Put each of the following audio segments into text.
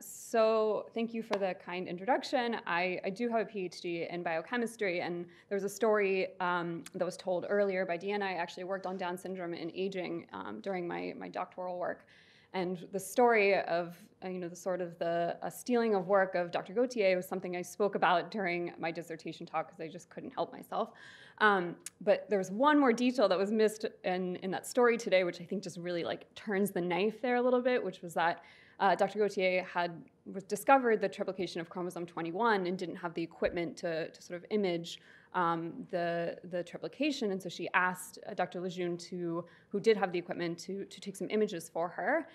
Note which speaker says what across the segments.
Speaker 1: So thank you for the kind introduction. I do have a PhD in biochemistry, and there was a story that was told earlier by Deanna. I actually worked on Down syndrome and aging during my doctoral work. And the story of, the stealing of work of Dr. Gauthier was something I spoke about during my dissertation talk because I just couldn't help myself. But there's one more detail that was missed in that story today, which I think just really turns the knife there a little bit, which was that Dr. Gauthier was discovered the triplication of chromosome 21 and didn't have the equipment to sort of image the triplication, and so she asked Dr. Lejeune, who did have the equipment, to take some images for her.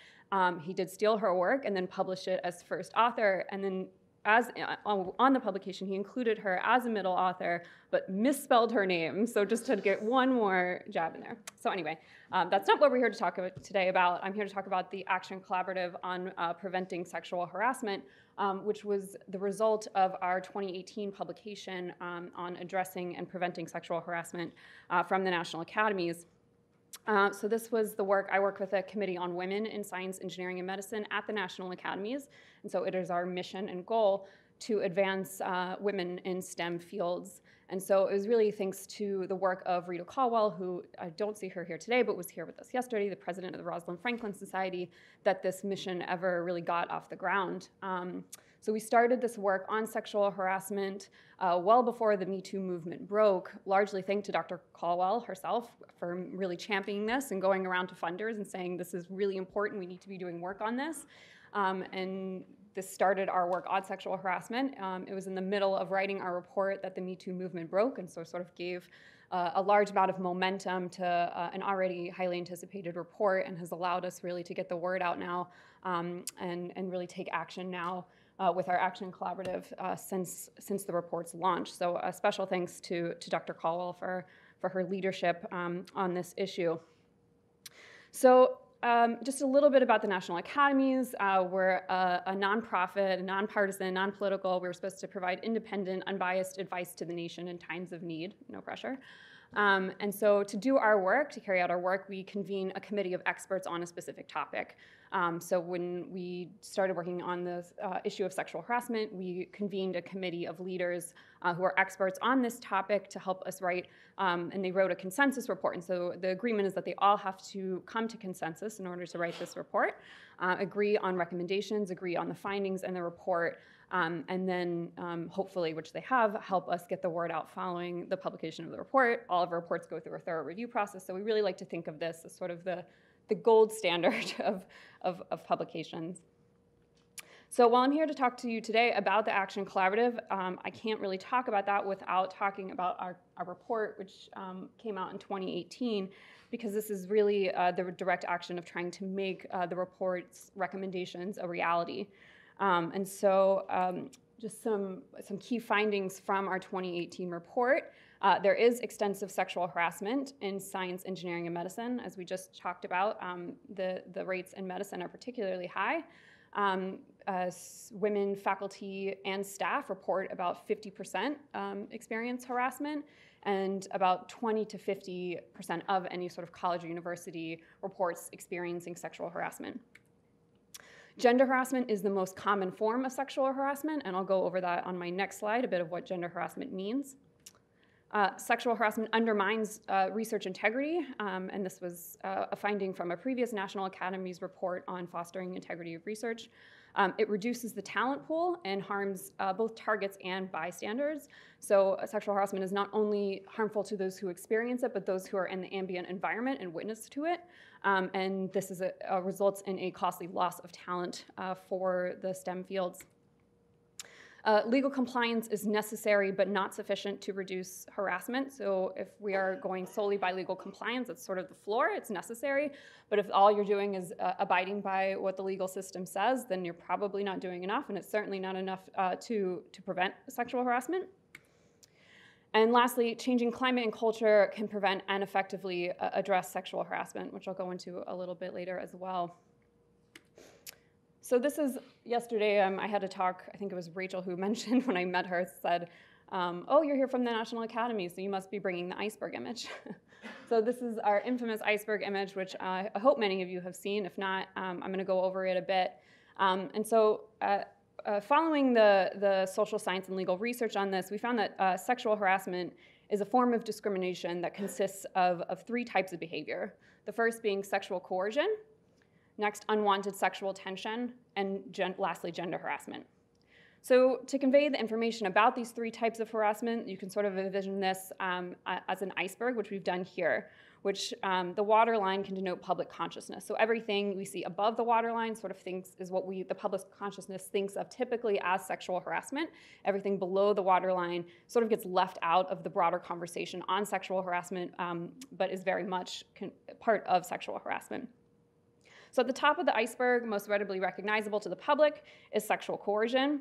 Speaker 1: He did steal her work and then publish it as first author, and then on the publication, he included her as a middle author, but misspelled her name, so just to get one more jab in there. So anyway, that's not what we're here to talk about today about. I'm here to talk about the Action Collaborative on Preventing Sexual Harassment, which was the result of our 2018 publication on addressing and preventing sexual harassment from the National Academies. So this was the work. I work with a committee on women in science, engineering, and medicine at the National Academies, and so it is our mission and goal to advance women in STEM fields. And so it was really thanks to the work of Rita Caldwell, who I don't see her here today, but was here with us yesterday, the president of the Rosalind Franklin Society, that this mission ever really got off the ground. So we started this work on sexual harassment well before the Me Too movement broke, largely thanks to Dr. Caldwell herself for really championing this and going around to funders and saying this is really important, we need to be doing work on this. And this started our work on sexual harassment. It was in the middle of writing our report that the Me Too movement broke, and so sort of gave a large amount of momentum to an already highly anticipated report, and has allowed us really to get the word out now and really take action now with our Action Collaborative since the report's launch. So a special thanks to Dr. Caldwell for her leadership on this issue. So just a little bit about the National Academies. We're a nonprofit, nonpartisan, nonpolitical. We're supposed to provide independent, unbiased advice to the nation in times of need, no pressure. And so to do our work, to carry out our work, we convene a committee of experts on a specific topic. So when we started working on the issue of sexual harassment, we convened a committee of leaders who are experts on this topic to help us write, and they wrote a consensus report. And so the agreement is that they all have to come to consensus in order to write this report, agree on recommendations, agree on the findings and the report, and then hopefully, which they have, help us get the word out following the publication of the report. All of our reports go through a thorough review process, so we really like to think of this as sort of the gold standard of publications. So while I'm here to talk to you today about the Action Collaborative, I can't really talk about that without talking about our report, which came out in 2018, because this is really the direct action of trying to make the report's recommendations a reality. And so just some key findings from our 2018 report. There is extensive sexual harassment in science, engineering, and medicine. As we just talked about, the rates in medicine are particularly high. Women faculty and staff report about 50% experience harassment, and about 20 to 50% of any sort of college or university reports experiencing sexual harassment. Gender harassment is the most common form of sexual harassment, and I'll go over that on my next slide, a bit of what gender harassment means. Sexual harassment undermines research integrity, and this was a finding from a previous National Academies report on fostering integrity of research. It reduces the talent pool and harms both targets and bystanders. So sexual harassment is not only harmful to those who experience it, but those who are in the ambient environment and witness to it. And this is results in a costly loss of talent for the STEM fields. Legal compliance is necessary but not sufficient to reduce harassment. So if we are going solely by legal compliance, it's sort of the floor, it's necessary. But if all you're doing is abiding by what the legal system says, then you're probably not doing enough, and it's certainly not enough to prevent sexual harassment. And lastly, changing climate and culture can prevent and effectively address sexual harassment, which I'll go into a little bit later as well. So this is, yesterday I had a talk, I think it was Rachel who mentioned when I met her, said, oh, you're here from the National Academy, so you must be bringing the iceberg image. So this is our infamous iceberg image, which I hope many of you have seen. If not, I'm going to go over it a bit. Following the social science and legal research on this, we found that sexual harassment is a form of discrimination that consists of three types of behavior. The first being sexual coercion, next unwanted sexual attention, and lastly gender harassment. So to convey the information about these three types of harassment, you can sort of envision this as an iceberg, which we've done here, which the waterline can denote public consciousness. So everything we see above the waterline sort of is what the public consciousness thinks of typically as sexual harassment. Everything below the waterline sort of gets left out of the broader conversation on sexual harassment, but is very much part of sexual harassment. So at the top of the iceberg, most readily recognizable to the public, is sexual coercion.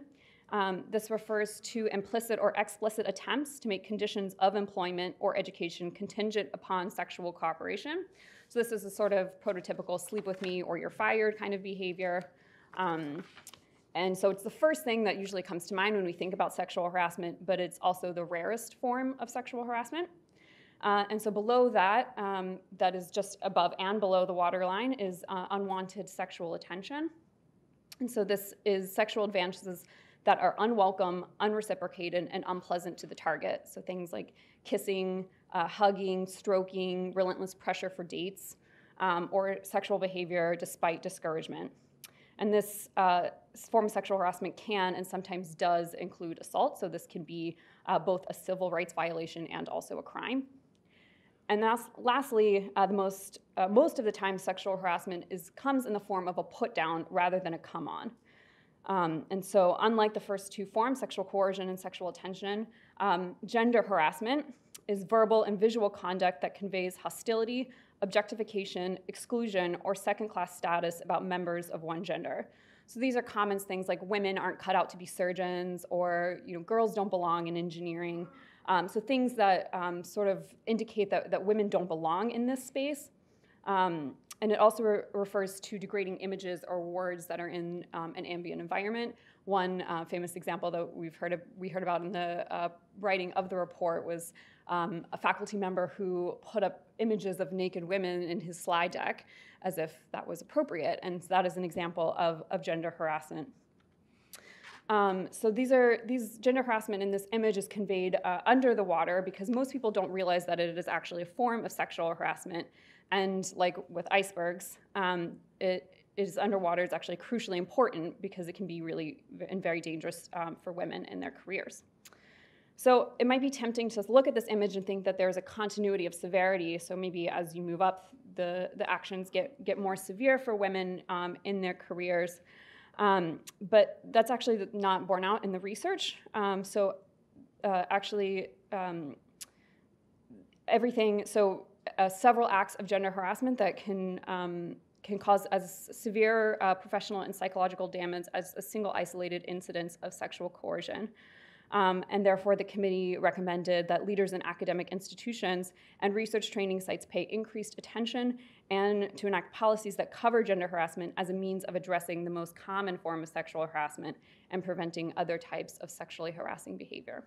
Speaker 1: This refers to implicit or explicit attempts to make conditions of employment or education contingent upon sexual cooperation. So this is a sort of prototypical sleep with me or you're fired kind of behavior. And so it's the first thing that usually comes to mind when we think about sexual harassment, but it's also the rarest form of sexual harassment. And so below that, that is just above and below the waterline, is unwanted sexual attention. And so this is sexual advances that are unwelcome, unreciprocated, and unpleasant to the target. So things like kissing, hugging, stroking, relentless pressure for dates, or sexual behavior despite discouragement. And this form of sexual harassment can and sometimes does include assault. So this can be both a civil rights violation and also a crime. And lastly, most of the time, sexual harassment comes in the form of a put down rather than a come on. And so unlike the first two forms, sexual coercion and sexual attention, gender harassment is verbal and visual conduct that conveys hostility, objectification, exclusion, or second-class status about members of one gender. So these are common things like women aren't cut out to be surgeons, or girls don't belong in engineering. So things that sort of indicate that women don't belong in this space. And it also refers to degrading images or words that are in an ambient environment. One famous example that we heard about in the writing of the report was a faculty member who put up images of naked women in his slide deck as if that was appropriate, and that is an example of gender harassment. So these gender harassment in this image is conveyed under the water because most people don't realize that it is actually a form of sexual harassment. And like with icebergs, it is underwater is actually crucially important because it can be really and very dangerous for women in their careers. So it might be tempting to look at this image and think that there's a continuity of severity. So maybe as you move up, the actions get more severe for women in their careers. But that's actually not borne out in the research. Several acts of gender harassment that can cause as severe professional and psychological damage as a single isolated incidence of sexual coercion. And therefore, the committee recommended that leaders in academic institutions and research training sites pay increased attention and to enact policies that cover gender harassment as a means of addressing the most common form of sexual harassment and preventing other types of sexually harassing behavior.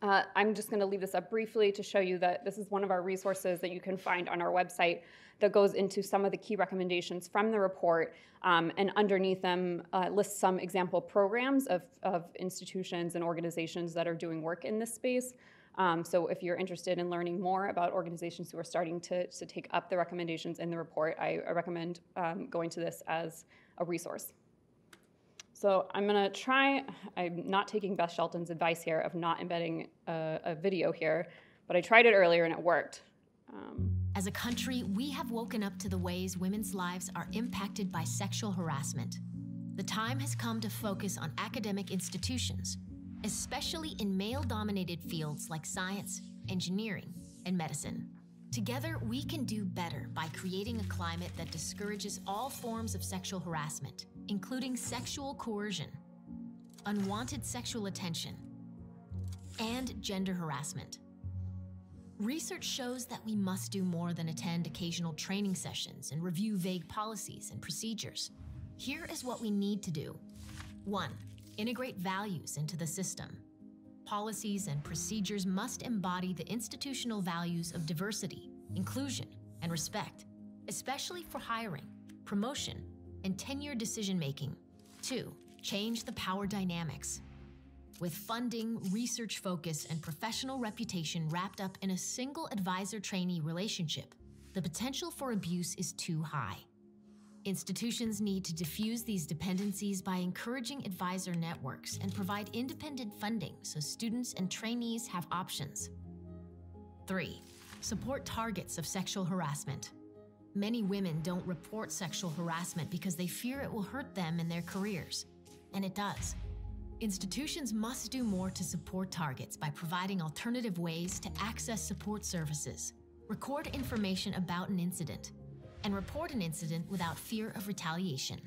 Speaker 1: I'm just going to leave this up briefly to show you that this is one of our resources that you can find on our website that goes into some of the key recommendations from the report, and underneath them lists some example programs of institutions and organizations that are doing work in this space. So if you're interested in learning more about organizations who are starting to take up the recommendations in the report, I recommend going to this as a resource. So I'm not taking Beth Shelton's advice here of not embedding a video here, but I tried it earlier and it worked.
Speaker 2: As a country, we have woken up to the ways women's lives are impacted by sexual harassment. The time has come to focus on academic institutions, especially in male-dominated fields like science, engineering, and medicine. Together, we can do better by creating a climate that discourages all forms of sexual harassment, including sexual coercion, unwanted sexual attention, and gender harassment. Research shows that we must do more than attend occasional training sessions and review vague policies and procedures. Here is what we need to do. 1. Integrate values into the system. Policies and procedures must embody the institutional values of diversity, inclusion, and respect, especially for hiring, promotion, and tenure decision-making. 2, change the power dynamics. With funding, research focus, and professional reputation wrapped up in a single advisor-trainee relationship, the potential for abuse is too high. Institutions need to diffuse these dependencies by encouraging advisor networks and provide independent funding so students and trainees have options. 3, support targets of sexual harassment. Many women don't report sexual harassment because they fear it will hurt them in their careers, and it does. Institutions must do more to support targets by providing alternative ways to access support services, record information about an incident, and report an incident without fear of retaliation.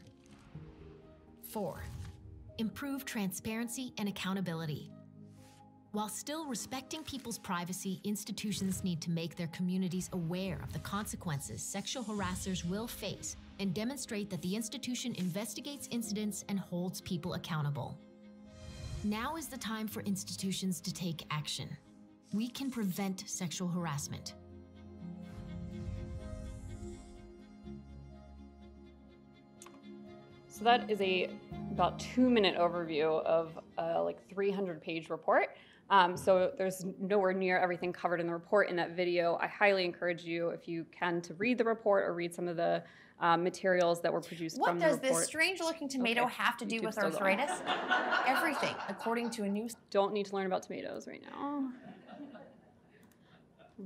Speaker 2: 4, improve transparency and accountability. While still respecting people's privacy, institutions need to make their communities aware of the consequences sexual harassers will face and demonstrate that the institution investigates incidents and holds people accountable. Now is the time for institutions to take action. We can prevent sexual harassment.
Speaker 1: So that is about 2-minute overview of a 300-page report. So there's nowhere near everything covered in the report in that video. I highly encourage you, if you can, to read the report or read some of the materials that were produced from the report.
Speaker 3: What does this strange-looking tomato have to do with arthritis? Everything, according to a new...
Speaker 1: Don't need to learn about tomatoes right now.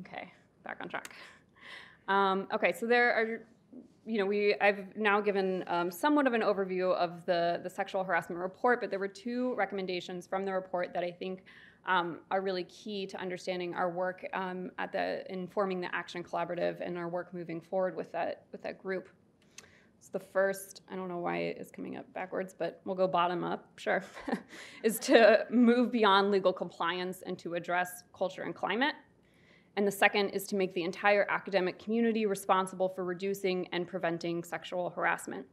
Speaker 1: Okay, back on track. Okay, so there are, I've now given somewhat of an overview of the sexual harassment report, but there were 2 recommendations from the report that I think are really key to understanding our work in forming the Action Collaborative and our work moving forward with that group. So the first, I don't know why it is coming up backwards, but we'll go bottom up, sure, is to move beyond legal compliance and to address culture and climate. And the second is to make the entire academic community responsible for reducing and preventing sexual harassment.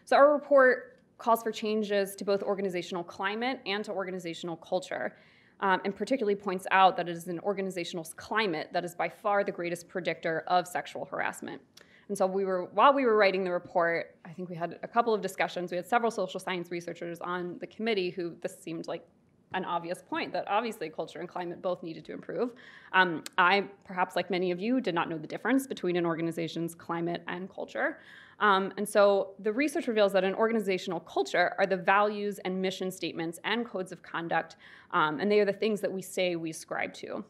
Speaker 1: So our report calls for changes to both organizational climate and to organizational culture, and particularly points out that it is an organizational climate that is by far the greatest predictor of sexual harassment. And so while we were writing the report, I think we had a couple of discussions. We had several social science researchers on the committee who this seemed like an obvious point, that obviously culture and climate both needed to improve. I, perhaps like many of you, did not know the difference between an organization's climate and culture. And so the research reveals that an organizational culture are the values and mission statements and codes of conduct, and they are the things that we say we ascribe to.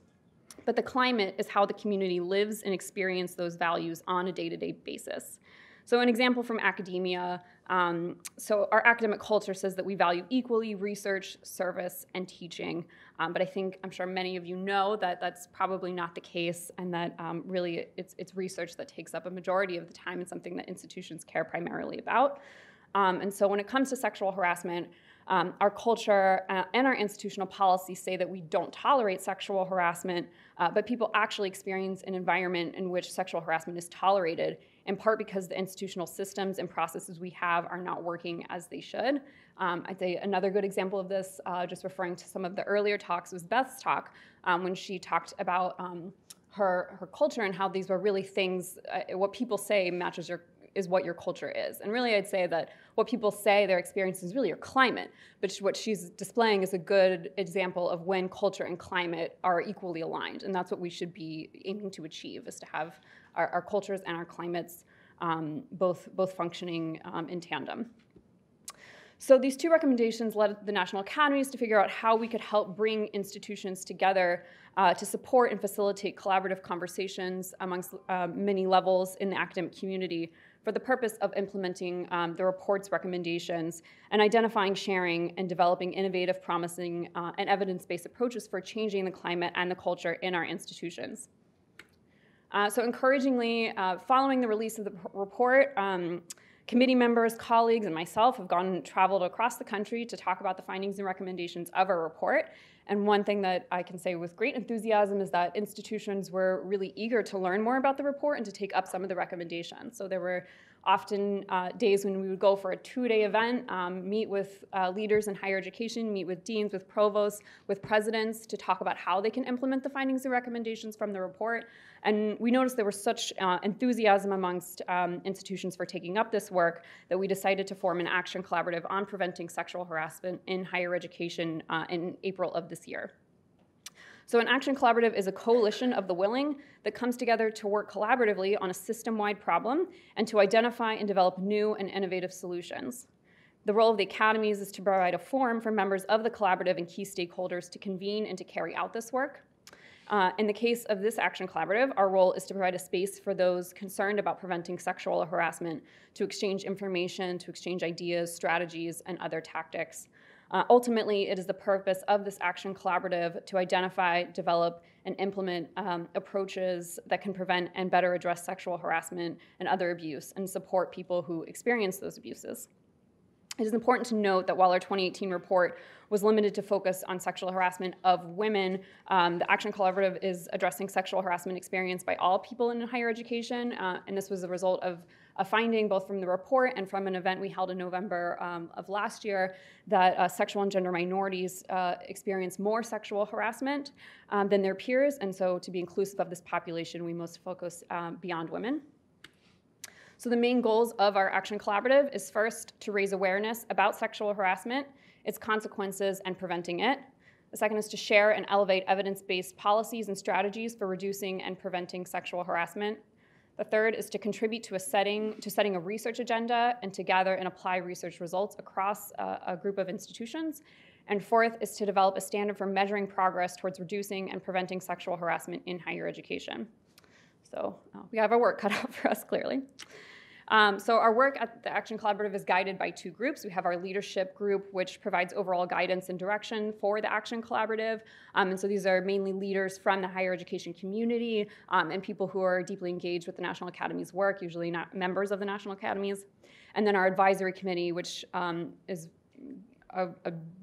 Speaker 1: But the climate is how the community lives and experiences those values on a day-to-day basis. So an example from academia, so our academic culture says that we value equally research, service, and teaching. But I'm sure many of you know that that's probably not the case, and that really it's research that takes up a majority of the time and something that institutions care primarily about. And so when it comes to sexual harassment, our culture and our institutional policies say that we don't tolerate sexual harassment, but people actually experience an environment in which sexual harassment is tolerated, in part because the institutional systems and processes we have are not working as they should. I'd say another good example of this, just referring to some of the earlier talks, was Beth's talk when she talked about her culture and how these were really things, what people say is what your culture is. And really I'd say that what people say their experience is really your climate, but what she's displaying is a good example of when culture and climate are equally aligned. And that's what we should be aiming to achieve, is to have our cultures and our climates both functioning in tandem. So these 2 recommendations led the National Academies to figure out how we could help bring institutions together to support and facilitate collaborative conversations amongst many levels in the academic community for the purpose of implementing the report's recommendations and identifying, sharing, and developing innovative, promising, and evidence-based approaches for changing the climate and the culture in our institutions. So encouragingly, following the release of the report, committee members, colleagues, and myself have traveled across the country to talk about the findings and recommendations of our report. And one thing that I can say with great enthusiasm is that institutions were really eager to learn more about the report and to take up some of the recommendations. So there were often days when we would go for a 2-day event, meet with leaders in higher education, meet with deans, with provosts, with presidents to talk about how they can implement the findings and recommendations from the report. And we noticed there was such enthusiasm amongst institutions for taking up this work that we decided to form an action collaborative on preventing sexual harassment in higher education in April of this year. So an action collaborative is a coalition of the willing that comes together to work collaboratively on a system-wide problem and to identify and develop new and innovative solutions. The role of the academies is to provide a forum for members of the collaborative and key stakeholders to convene and to carry out this work. In the case of this action collaborative, our role is to provide a space for those concerned about preventing sexual harassment to exchange information, to exchange ideas, strategies, and other tactics. Ultimately, it is the purpose of this action collaborative to identify, develop, and implement approaches that can prevent and better address sexual harassment and other abuse and support people who experience those abuses. It is important to note that while our 2018 report was limited to focus on sexual harassment of women, the Action Collaborative is addressing sexual harassment experienced by all people in higher education, and this was a result of a finding both from the report and from an event we held in November of last year that sexual and gender minorities experience more sexual harassment than their peers, and so to be inclusive of this population, we must focus beyond women. So the main goals of our Action Collaborative is first to raise awareness about sexual harassment, its consequences, and preventing it. The second is to share and elevate evidence-based policies and strategies for reducing and preventing sexual harassment. The third is to contribute to setting a research agenda and to gather and apply research results across a group of institutions. And fourth is to develop a standard for measuring progress towards reducing and preventing sexual harassment in higher education. So we have our work cut out for us, clearly. So our work at the Action Collaborative is guided by two groups. We have our leadership group, which provides overall guidance and direction for the Action Collaborative. And so these are mainly leaders from the higher education community and people who are deeply engaged with the National Academy's work, usually not members of the National Academies. And then our advisory committee, which is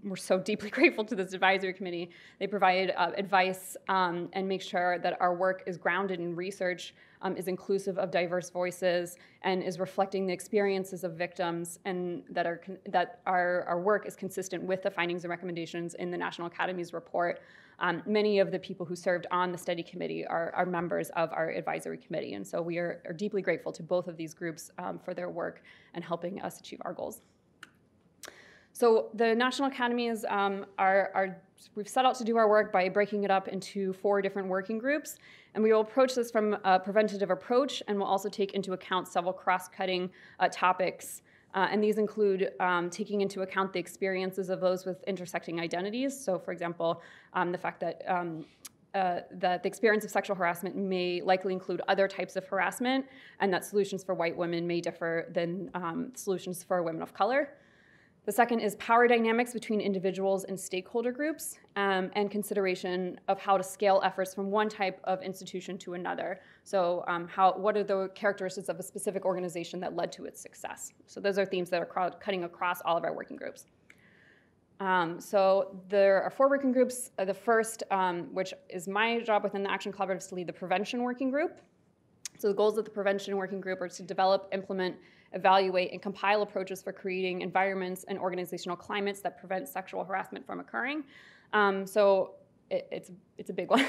Speaker 1: we're so deeply grateful to this advisory committee. They provide advice and make sure that our work is grounded in research, is inclusive of diverse voices, and is reflecting the experiences of victims, and that our work is consistent with the findings and recommendations in the National Academy's report. Many of the people who served on the study committee are members of our advisory committee, and so we are deeply grateful to both of these groups for their work and helping us achieve our goals. So the National Academies we've set out to do our work by breaking it up into 4 different working groups, and we will approach this from a preventative approach, and we'll also take into account several cross-cutting topics, and these include taking into account the experiences of those with intersecting identities. So, for example, the fact that the experience of sexual harassment may likely include other types of harassment, and that solutions for white women may differ than solutions for women of color. The second is power dynamics between individuals and stakeholder groups, and consideration of how to scale efforts from one type of institution to another. So what are the characteristics of a specific organization that led to its success? So those are themes that are cutting across all of our working groups. So there are 4 working groups. The first, which is my job within the Action Collaborative, is to lead the prevention working group. So the goals of the prevention working group are to develop, implement, evaluate, and compile approaches for creating environments and organizational climates that prevent sexual harassment from occurring. So it's a big one.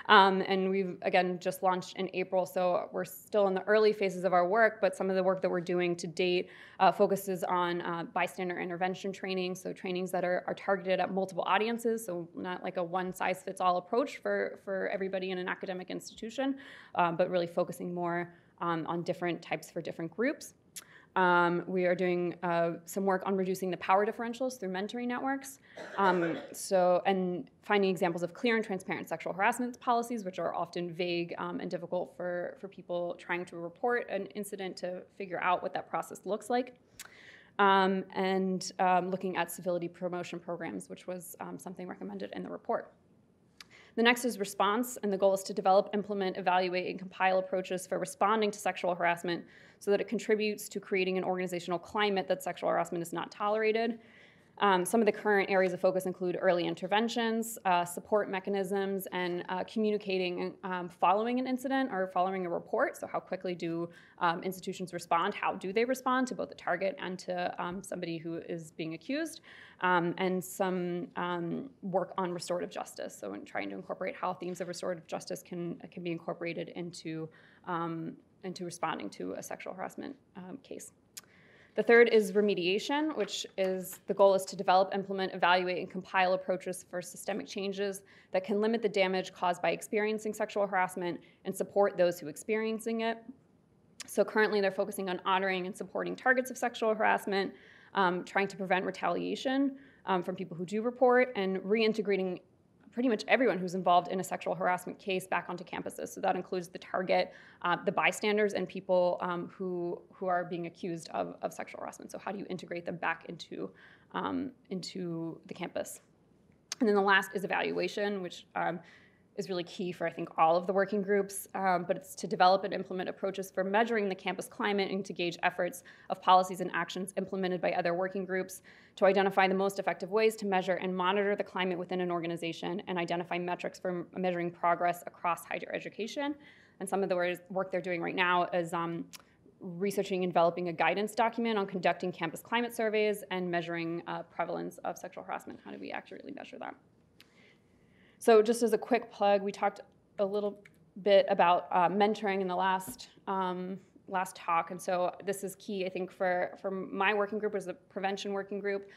Speaker 1: And we've, again, just launched in April, so we're still in the early phases of our work, but some of the work that we're doing to date focuses on bystander intervention training, so trainings that are targeted at multiple audiences, so not like a one-size-fits-all approach for everybody in an academic institution, but really focusing more on different types for different groups. We are doing some work on reducing the power differentials through mentoring networks, and finding examples of clear and transparent sexual harassment policies, which are often vague and difficult for people trying to report an incident to figure out what that process looks like, and looking at civility promotion programs, which was something recommended in the report. The next is response, and the goal is to develop, implement, evaluate, and compile approaches for responding to sexual harassment so that it contributes to creating an organizational climate that sexual harassment is not tolerated. Some of the current areas of focus include early interventions, support mechanisms, and communicating following an incident or following a report. So how quickly do institutions respond? How do they respond to both the target and to somebody who is being accused? And some work on restorative justice. So in trying to incorporate how themes of restorative justice can be incorporated into responding to a sexual harassment case. The third is remediation, which is the goal is to develop, implement, evaluate, and compile approaches for systemic changes that can limit the damage caused by experiencing sexual harassment and support those who are experiencing it. So currently they're focusing on honoring and supporting targets of sexual harassment, trying to prevent retaliation from people who do report, and reintegrating pretty much everyone who's involved in a sexual harassment case back onto campuses. So that includes the target, the bystanders, and people who are being accused of sexual harassment. So how do you integrate them back into the campus? And then the last is evaluation, which is really key for, I think, all of the working groups, but it's to develop and implement approaches for measuring the campus climate and to gauge efforts of policies and actions implemented by other working groups, to identify the most effective ways to measure and monitor the climate within an organization, and identify metrics for measuring progress across higher education. And some of the work they're doing right now is researching and developing a guidance document on conducting campus climate surveys and measuring prevalence of sexual harassment. How do we accurately measure that? So just as a quick plug, we talked a little bit about mentoring in the last talk, and so this is key, I think, for my working group as a prevention working group.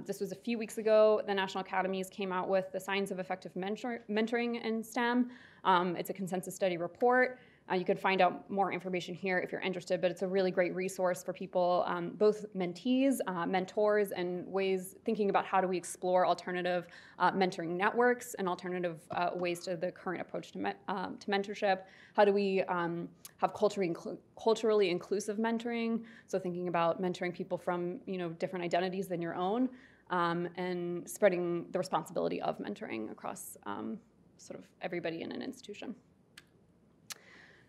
Speaker 1: This was a few weeks ago. The National Academies came out with the Signs of Effective Mentoring in STEM. It's a consensus study report. You can find out more information here if you're interested, but it's a really great resource for people, both mentees, mentors, and ways thinking about how do we explore alternative mentoring networks and alternative ways to the current approach to mentorship. How do we have culturally inclusive mentoring? So thinking about mentoring people from different identities than your own, and spreading the responsibility of mentoring across sort of everybody in an institution.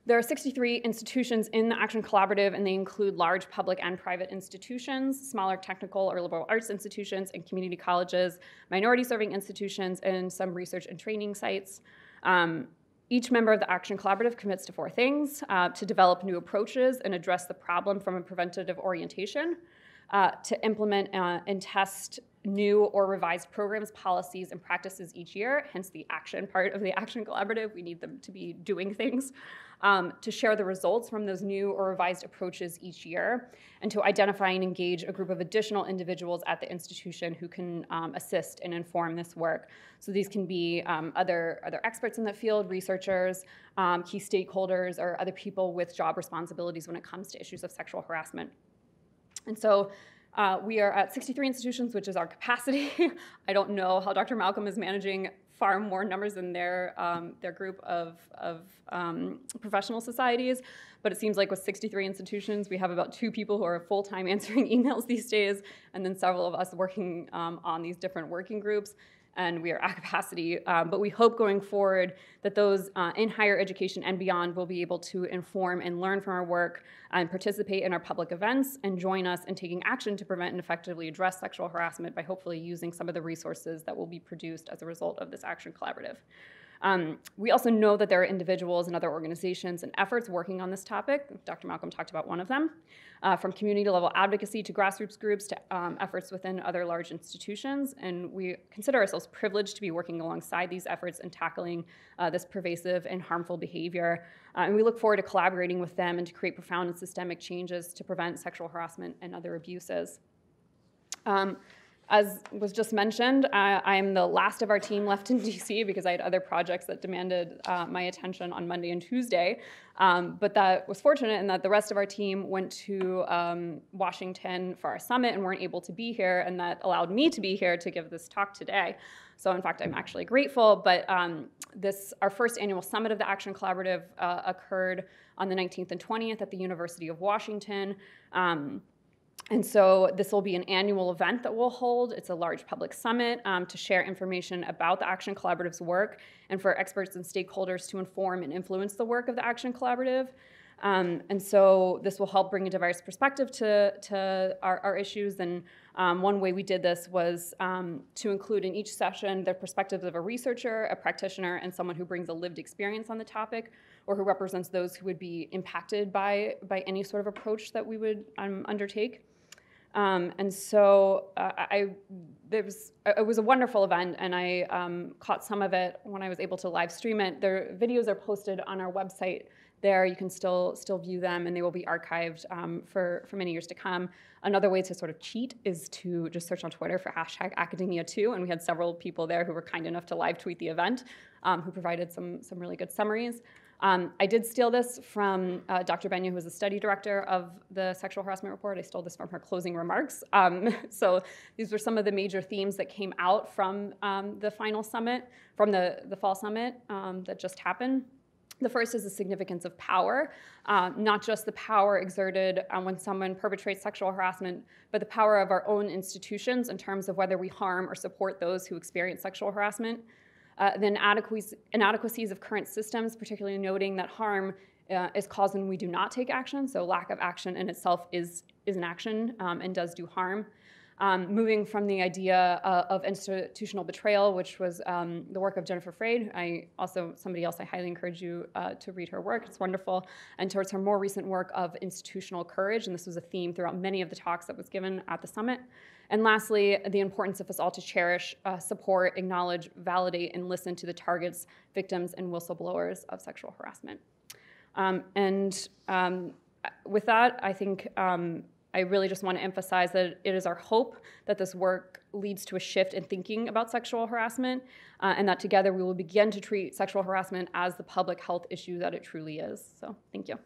Speaker 1: There are 63 institutions in the Action Collaborative, and they include large public and private institutions, smaller technical or liberal arts institutions, and community colleges, minority-serving institutions, and some research and training sites. Each member of the Action Collaborative commits to 4 things: to develop new approaches and address the problem from a preventative orientation, to implement and test new or revised programs, policies, and practices each year, hence the action part of the Action Collaborative. We need them to be doing things. To share the results from those new or revised approaches each year, and to identify and engage a group of additional individuals at the institution who can assist and inform this work. So these can be other experts in the field, researchers, key stakeholders, or other people with job responsibilities when it comes to issues of sexual harassment. And so we are at 63 institutions, which is our capacity. I don't know how Dr. Malcolm is managing far more numbers in their group of professional societies, but it seems like with 63 institutions, we have about 2 people who are full-time answering emails these days, and then several of us working on these different working groups, and we are at capacity. But we hope going forward that those in higher education and beyond will be able to inform and learn from our work and participate in our public events and join us in taking action to prevent and effectively address sexual harassment by hopefully using some of the resources that will be produced as a result of this Action Collaborative. We also know that there are individuals and other organizations and efforts working on this topic. Dr. Malcolm talked about one of them, from community-level advocacy to grassroots groups to efforts within other large institutions. And we consider ourselves privileged to be working alongside these efforts and tackling this pervasive and harmful behavior. And we look forward to collaborating with them and to create profound and systemic changes to prevent sexual harassment and other abuses. As was just mentioned, I am the last of our team left in DC because I had other projects that demanded my attention on Monday and Tuesday. But that was fortunate in that the rest of our team went to Washington for our summit and weren't able to be here, and that allowed me to be here to give this talk today. So in fact, I'm actually grateful, but our first annual summit of the Action Collaborative occurred on the 19th and 20th at the University of Washington. And so this will be an annual event that we'll hold. It's a large public summit to share information about the Action Collaborative's work and for experts and stakeholders to inform and influence the work of the Action Collaborative. And so this will help bring a diverse perspective to our issues and One way we did this was to include in each session the perspectives of a researcher, a practitioner, and someone who brings a lived experience on the topic, or who represents those who would be impacted by any sort of approach that we would undertake. And so it was a wonderful event, and I caught some of it when I was able to live stream it. Their videos are posted on our website there. You can still view them, and they will be archived for many years to come. Another way to sort of cheat is to just search on Twitter for #academia2, and we had several people there who were kind enough to live tweet the event, who provided some really good summaries. I did steal this from Dr. Benya, who was the study director of the sexual harassment report. I stole this from her closing remarks. So these were some of the major themes that came out from the final summit, from the fall summit that just happened. The first is the significance of power, not just the power exerted when someone perpetrates sexual harassment, but the power of our own institutions in terms of whether we harm or support those who experience sexual harassment. The inadequacies of current systems, particularly noting that harm is caused when we do not take action, so lack of action in itself is an action and does do harm. Moving from the idea of institutional betrayal, which was the work of Jennifer Freyd. Somebody else I highly encourage you to read her work. It's wonderful. And towards her more recent work of institutional courage, and this was a theme throughout many of the talks that was given at the summit. And lastly, the importance of us all to cherish, support, acknowledge, validate, and listen to the targets, victims, and whistleblowers of sexual harassment. With that, I think I really just want to emphasize that it is our hope that this work leads to a shift in thinking about sexual harassment, and that together we will begin to treat sexual harassment as the public health issue that it truly is. So, thank you.